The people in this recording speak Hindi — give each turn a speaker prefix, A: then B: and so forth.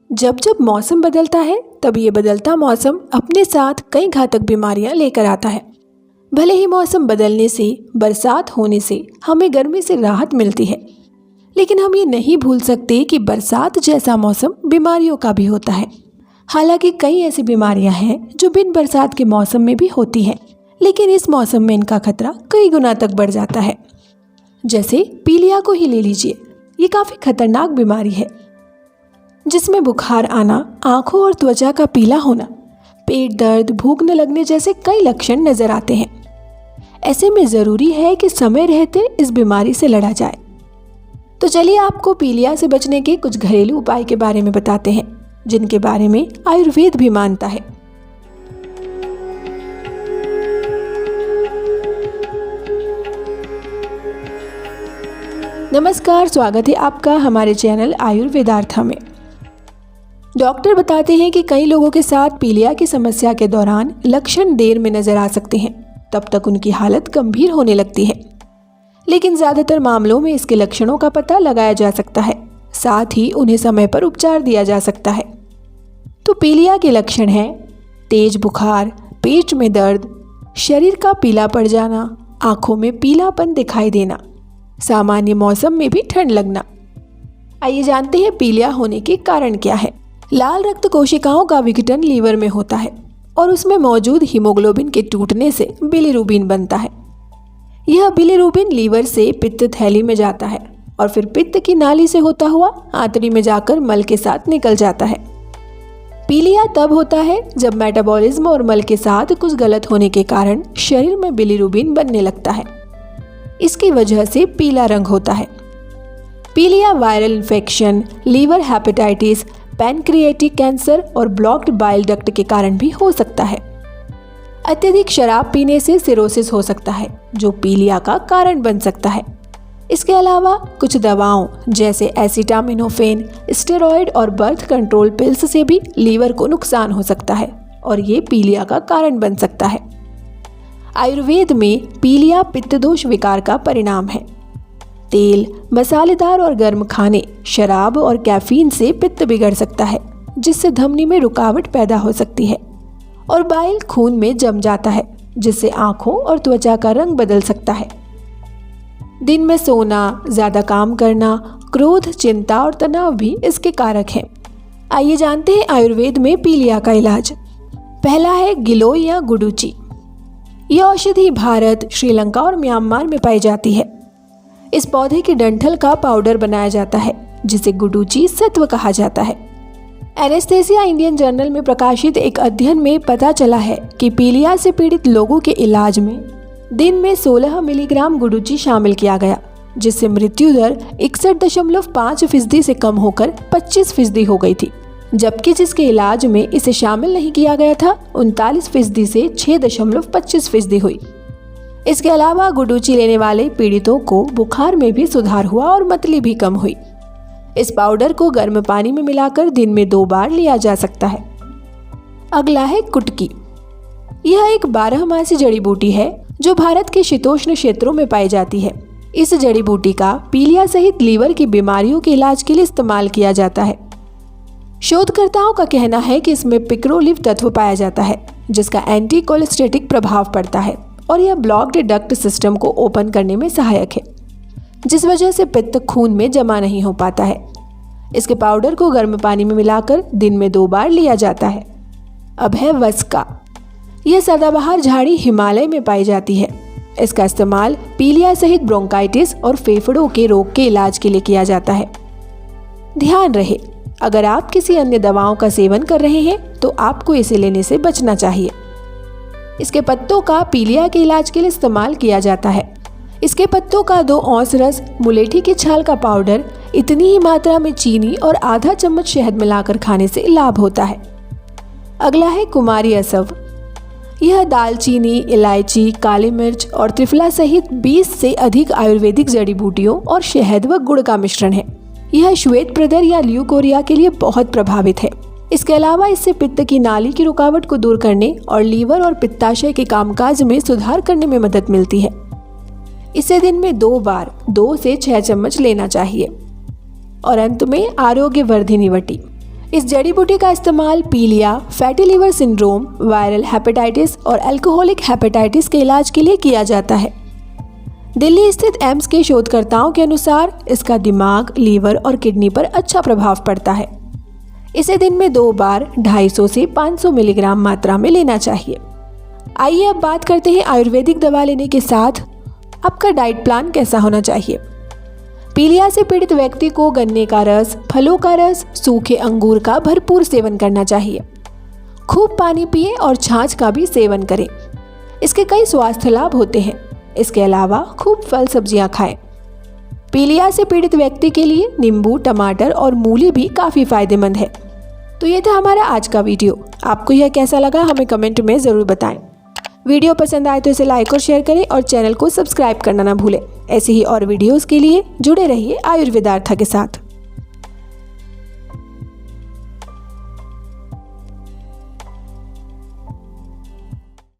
A: जब जब मौसम बदलता है तब ये बदलता मौसम अपने साथ कई घातक बीमारियां लेकर आता है। भले ही मौसम बदलने से, बरसात होने से हमें गर्मी से राहत मिलती है, लेकिन हम ये नहीं भूल सकते कि बरसात जैसा मौसम बीमारियों का भी होता है। हालांकि कई ऐसी बीमारियां हैं जो बिन बरसात के मौसम में भी होती हैं, लेकिन इस मौसम में इनका खतरा कई गुना तक बढ़ जाता है। जैसे पीलिया को ही ले लीजिए। ये काफ़ी खतरनाक बीमारी है जिसमें बुखार आना, आंखों और त्वचा का पीला होना, पेट दर्द, भूख न लगने जैसे कई लक्षण नजर आते हैं। ऐसे में ज़रूरी है कि समय रहते इस बीमारी से लड़ा जाए। तो चलिए आपको पीलिया से बचने के कुछ घरेलू उपाय के बारे में बताते हैं, जिनके बारे में आयुर्वेद भी मानता है। नमस्कार, स्वागत है आपका हमारे चैनल आयुर्वेदार्था में। डॉक्टर बताते हैं कि कई लोगों के साथ पीलिया की समस्या के दौरान लक्षण देर में नजर आ सकते हैं, तब तक उनकी हालत गंभीर होने लगती है। लेकिन ज़्यादातर मामलों में इसके लक्षणों का पता लगाया जा सकता है, साथ ही उन्हें समय पर उपचार दिया जा सकता है। तो पीलिया के लक्षण हैं तेज बुखार, पेट में दर्द, शरीर का पीला पड़ जाना, आंखों में पीलापन दिखाई देना, सामान्य मौसम में भी ठंड लगना। आइए जानते हैं पीलिया होने के कारण क्या है। लाल रक्त कोशिकाओं का विघटन लीवर में होता है और उसमें मौजूद हीमोग्लोबिन के टूटने से बिलिरुबिन बनता है। यह बिलिरुबिन लीवर से पित्त थैली में जाता है और फिर पित्त की नाली से होता हुआ आंतड़ी में जाकर मल के साथ निकल जाता है। पीलिया तब होता है जब मेटाबॉलिज्म और मल के साथ कुछ गलत होने के कारण शरीर में बिलिरुबिन बनने लगता है। इसकी वजह से पीला रंग होता है। पीलिया viral infection, liver hepatitis, pancreatic cancer और ब्लॉक्ड बाइल डक्ट के कारण भी हो सकता है। अत्यधिक शराब पीने से सिरोसिस हो सकता है, जो पीलिया का कारण बन सकता है। इसके अलावा कुछ दवाओं जैसे एसिटामिनोफेन, स्टेरॉयड और बर्थ कंट्रोल पिल्स से भी लीवर को नुकसान हो सकता है और ये पीलिया का कारण बन सकता है। आयुर्वेद में पीलिया पित्त दोष विकार का परिणाम है। तेल, मसालेदार और गर्म खाने, शराब और कैफीन से पित्त बिगड़ सकता है, जिससे धमनी में रुकावट पैदा हो सकती है और बाइल खून में जम जाता है, जिससे आंखों और त्वचा का रंग बदल सकता है। दिन में सोना, ज्यादा काम करना, क्रोध, चिंता और तनाव भी इसके कारक हैं। आइए जानते हैं आयुर्वेद में पीलिया का इलाज। पहला है गिलोय या गुडुचि। यह औषधि भारत, श्रीलंका और म्यांमार में पाई जाती है। इस पौधे के डंठल का पाउडर बनाया जाता है, जिसे गुडुचि सत्व कहा जाता है। एनेस्थेसिया इंडियन जर्नल में प्रकाशित एक अध्ययन में पता चला है कि पीलिया से पीड़ित लोगों के इलाज में दिन में 16 मिलीग्राम गुडुचि शामिल किया गया, जिससे मृत्यु दर 61.5% से कम होकर 25% हो गई थी, जबकि जिसके इलाज में इसे शामिल नहीं किया गया था 39% से 6.25% हुई। इसके अलावा गुडुचि लेने वाले पीड़ितों को बुखार में भी सुधार हुआ और मतली भी कम हुई। इस पाउडर को गर्म पानी में मिलाकर दिन में 2 बार लिया जा सकता है। अगला है कुटकी। यह एक 12मासी जड़ी बूटी है जो भारत के शीतोष्ण क्षेत्रों में पाई जाती है। इस जड़ी बूटी का पीलिया सहित लीवर की बीमारियों के इलाज के लिए इस्तेमाल किया जाता है। शोधकर्ताओं का कहना है कि इसमें पिक्रोलिव तत्व पाया जाता है, जिसका एंटी कोलेस्टेटिक प्रभाव पड़ता है और यह ब्लॉक्ड डक्ट सिस्टम को ओपन करने में सहायक है, जिस वजह से पित्त खून में जमा नहीं हो पाता है। इसके पाउडर को गर्म पानी में मिलाकर दिन में 2 बार लिया जाता है। अब है वस्का। यह सदाबहार झाड़ी हिमालय में पाई जाती है। इसका इस्तेमाल पीलिया सहित ब्रोंकाइटिस और फेफड़ों के रोग के इलाज के लिए किया जाता है। ध्यान रहे, अगर आप किसी अन्य दवाओं का सेवन कर रहे हैं तो आपको इसे लेने से बचना चाहिए। इसके पत्तों का पीलिया के इलाज के लिए इस्तेमाल किया जाता है। इसके पत्तों का 2 औंस रस, मुलेठी की छाल का पाउडर, इतनी ही मात्रा में चीनी और आधा चम्मच शहद मिलाकर खाने से लाभ होता है। अगला है कुमारी असव। यह दालचीनी, इलायची, काली मिर्च और त्रिफला सहित 20 से अधिक आयुर्वेदिक जड़ी बूटियों और शहद व गुड़ का मिश्रण है। यह श्वेत प्रदर या ल्यूकोरिया के लिए बहुत प्रभावित है। इसके अलावा इससे पित्त की नाली की रुकावट को दूर करने और लीवर और पित्ताशय के कामकाज में सुधार करने में मदद मिलती है। इसे दिन में 2 बार 2 से 6 चम्मच लेना चाहिए। और अंत में आरोग्य वर्धिनी वटी। इस जड़ी बूटी का इस्तेमाल पीलिया, fatty liver syndrome, viral hepatitis और अल्कोहलिक हेपेटाइटिस के इलाज के लिए किया जाता है। दिल्ली स्थित एम्स के शोधकर्ताओं के अनुसार इसका दिमाग, लीवर और किडनी पर अच्छा प्रभाव पड़ता है। इसे दिन में 2 बार 250 से 500 मिलीग्राम मात्रा में लेना चाहिए। आइए अब बात करते हैं आयुर्वेदिक दवा लेने के साथ आपका डाइट प्लान कैसा होना चाहिए। पीलिया से पीड़ित व्यक्ति को गन्ने का रस, फलों का रस, सूखे अंगूर का भरपूर सेवन करना चाहिए। खूब पानी पिए और छाछ का भी सेवन करें। इसके कई स्वास्थ्य लाभ होते हैं। इसके अलावा खूब फल सब्जियां खाएं। पीलिया से पीड़ित व्यक्ति के लिए नींबू, टमाटर और मूली भी काफ़ी फायदेमंद है। तो ये था हमारा आज का वीडियो। आपको यह कैसा लगा हमें कमेंट में ज़रूर बताएं। वीडियो पसंद आए तो इसे लाइक और शेयर करें और चैनल को सब्सक्राइब करना ना भूलें। ऐसे ही और वीडियोस के लिए जुड़े रहिए आयुर्वेदार्था के साथ।